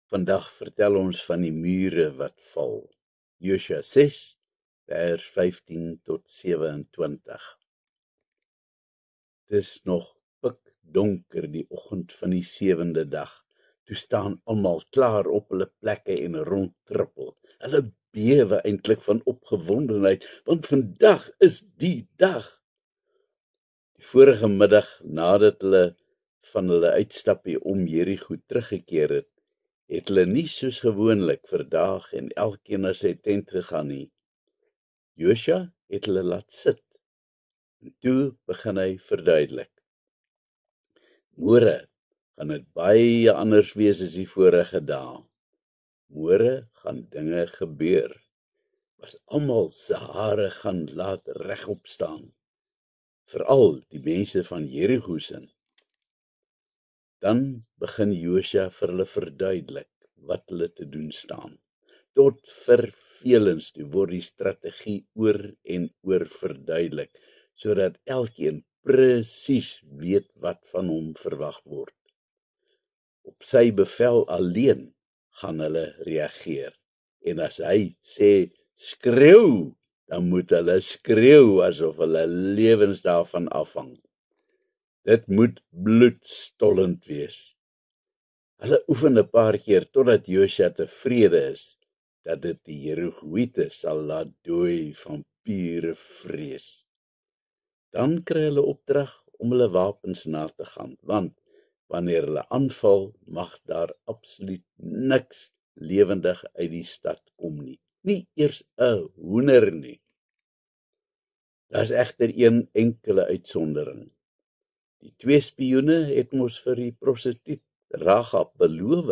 Vandag vertel ons van die mure wat val. Josua 6, vers 15 tot 27. Dis nog pikdonker die oggend van die 7de dag. Toe staan almal klaar op hulle plekke en rondtrippel. Hulle bewe eintlik van opgewondenheid, want vandag is die dag. Die vorige middag, nadat hulle van hulle uitstappie om Jerigo teruggekeer het, het hulle nie soos gewoonlik verdaag en elkeen na sy tent gegaan nie. Josua het hulle laat sit, en toe begin hy verduidelik. Môre gaan dit baie anders wees as die vorige dae. Môre gaan dinge gebeur, wat almal se hare gaan laat regop staan, veral die mense van Jerigo se. Dan begin Josua vir hulle verduidelik wat hulle te doen staan. Tot vervelens toe word die strategie oor en oor verduidelik, sodat elkeen presies weet wat van hom verwag word. Op sy bevel alleen gaan hulle reageer. En as hy sê skreeu, dan moet hulle skreeu asof hulle lewens daarvan afhang. Dit moet bloedstollend wees. Hulle oefen 'n paar keer totdat Josua tevrede is dat dit die Jerigoïte sal laat dooi van pure vrees. Dan kry hulle opdrag om hulle wapens na te gaan, want wanneer hulle aanval, mag daar absoluut niks lewendig uit die stad kom nie. Nie eers 'n hoender nie. Daar's egter een enkele uitsondering. Die 2 spioene het mos vir die prostituut Rahab beloof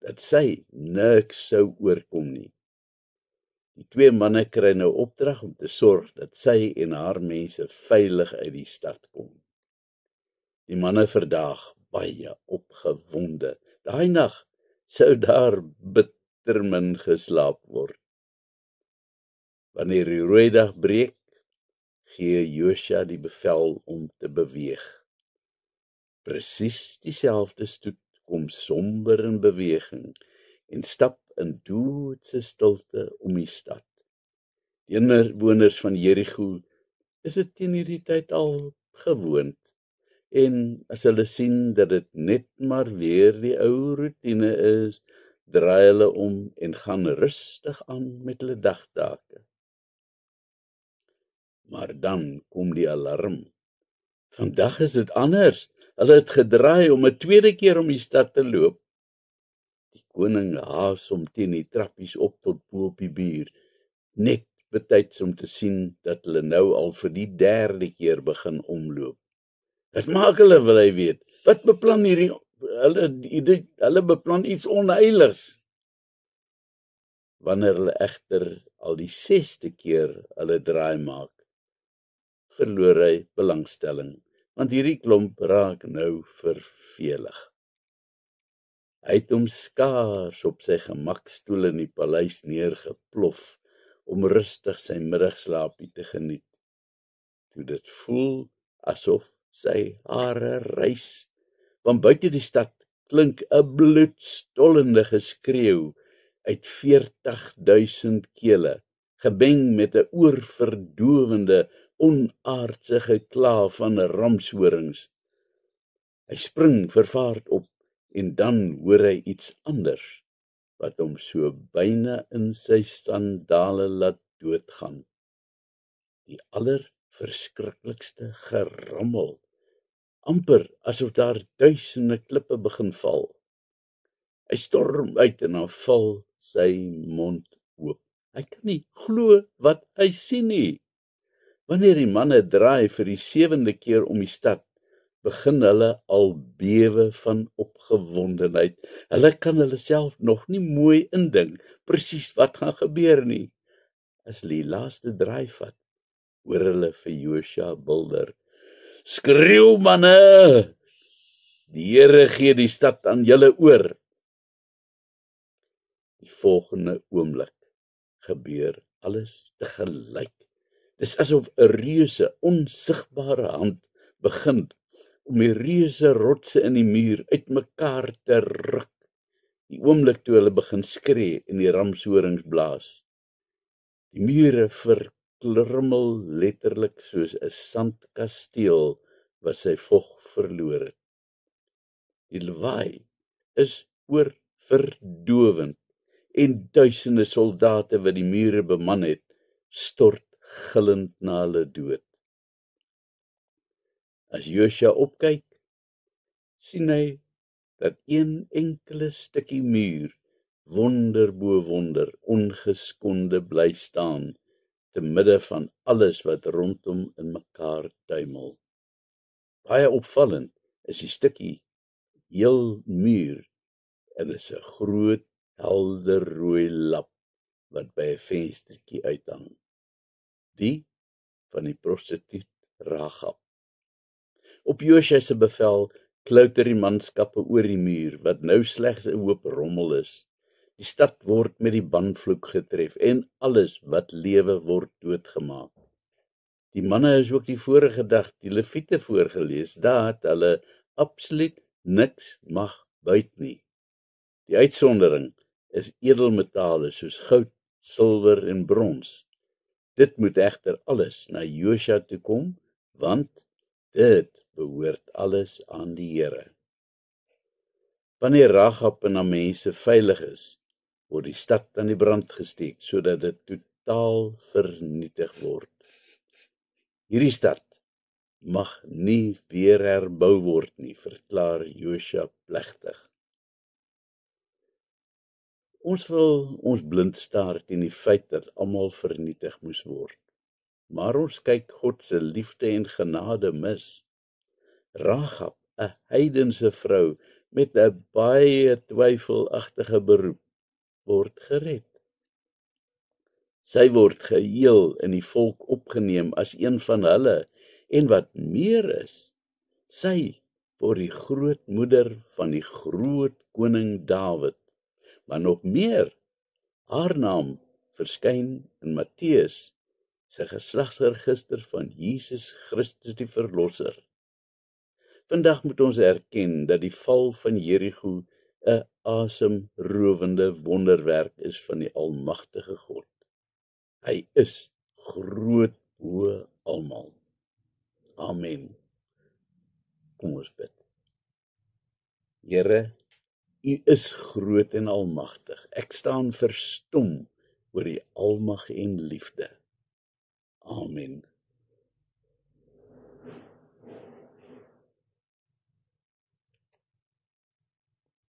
dat sy niks sou oorkom nie. Die 2 manne kry nou opdrag om te sorg dat sy en haar mense veilig uit die stad kom. Die manne vandag baie opgewonde. Daai nag sou daar bitter min geslaap word. Wanneer die rooi dag breek, gee Josua die bevel om te beweeg. Presies dieselfde stoet kom somber in beweging en stap in doodse stilte om die stad. Die inwoners van Jerigo is dit teen hierdie tyd al gewoond, en as hulle sien dat dit net maar weer die ou roetine is, draai hulle om en gaan rustig aan met hulle dagtake. Maar dan kom die alarm. Vandag is dit anders. Hulle het gedraai om 'n tweede keer om die stad te loop. Die koning haas hom teen die trappies op tot bo op die muur, net betyds om te sien dat hulle nou al vir die 3de keer begin omloop. Wat maak hulle, wil hy weet? Wat beplan hulle beplan iets onheiligs. Wanneer hulle egter al die 6de keer hulle draai maak, verloor hy belangstelling, want hierdie klomp raak nou vervelig. Hy het hom skaars op sy gemakstoel in die paleis neergeplof, om rustig sy middagslaapie te geniet. Toe dit voel asof sy hare rys. Van buite die stad klink 'n bloedstollende geskreeu uit 40.000 kele, gemeng met 'n oorverdowende, onaardse gekla van ramshorings. Hy spring vervaard op, en dan hoor hy iets anders, wat hom so byna in sy sandale laat doodgaan. Die allerverskriklikste gerammel, amper asof daar duisende klippe begin val. Hy storm uit en dan val sy mond oop. Hy kan nie glo wat hy sien nie. Wanneer die manne draai vir die 7de keer om die stad, begin hulle al bewe van opgewondenheid. Hulle kan hulle self nog nie mooi indink presies wat gaan gebeur nie. As hulle die laaste draai vat, hoor hulle vir Josua bulder: skreeu manne! Die Here gee die stad aan julle oor. Die volgende oomblik gebeur alles tegelyk. Dis asof 'n reuse, onsigbare hand begin om die reuse rotse in die muur uitmekaar te ruk Die oomblik toe hulle begin skree en die ramshorings blaas. Die mure verkrummel letterlik soos 'n sandkasteel wat sy vog verloor het. Die lawaai is oorverdowend en duisende soldate wat die mure beman het, stort gillend na hulle dood. As Josua opkyk, sien hy dat een enkele stukkie muur wonder bo wonder ongeskonde bly staan te midde van alles wat rondom in mekaar tuimel. Baie opvallend is die stukkie heel muur en is 'n groot helder rooi lap wat by 'n venstertjie uithang. Die van die prostituut Rahab. Op Josua se bevel klouter die manskappe oor die muur wat nou slegs 'n hoop rommel is. Die stad word met die banvloek getref en alles wat lewe word doodgemaak. Die manne is ook die vorige dag die Lewiete voorgelees dat hulle absoluut niks mag byt nie. Die uitsondering is edelmetale soos goud, silwer en brons. Dit moet egter alles na Josua toe kom, want dit behoort alles aan die Here. Wanneer Rahab en haar mense veilig is, word die stad aan die brand gesteek sodat dit totaal vernietig word. Hierdie stad mag nie weer herbou word nie, verklaar Josua plegtig. Ons wil ons blind staar teen die feit dat almal vernietig moes word. Maar ons kyk God se liefde en genade mis. Rahab, 'n heidense vrou met 'n baie twyfelagtige beroep, word gered. Sy word geheel in die volk opgeneem as een van hulle, en wat meer is, sy word die grootmoeder van die groot koning Dawid. Maar nog meer, haar naam verskyn in Matteus se geslagsregister van Jesus Christus die Verlosser. Vandag moet ons erken dat die val van Jerigo 'n asemrowende wonderwerk is van die almagtige God. Hy is groot bo almal. Amen. Kom ons bid. Here, U is groot en almagtig. Ek staan verstom oor U almag en liefde. Amen.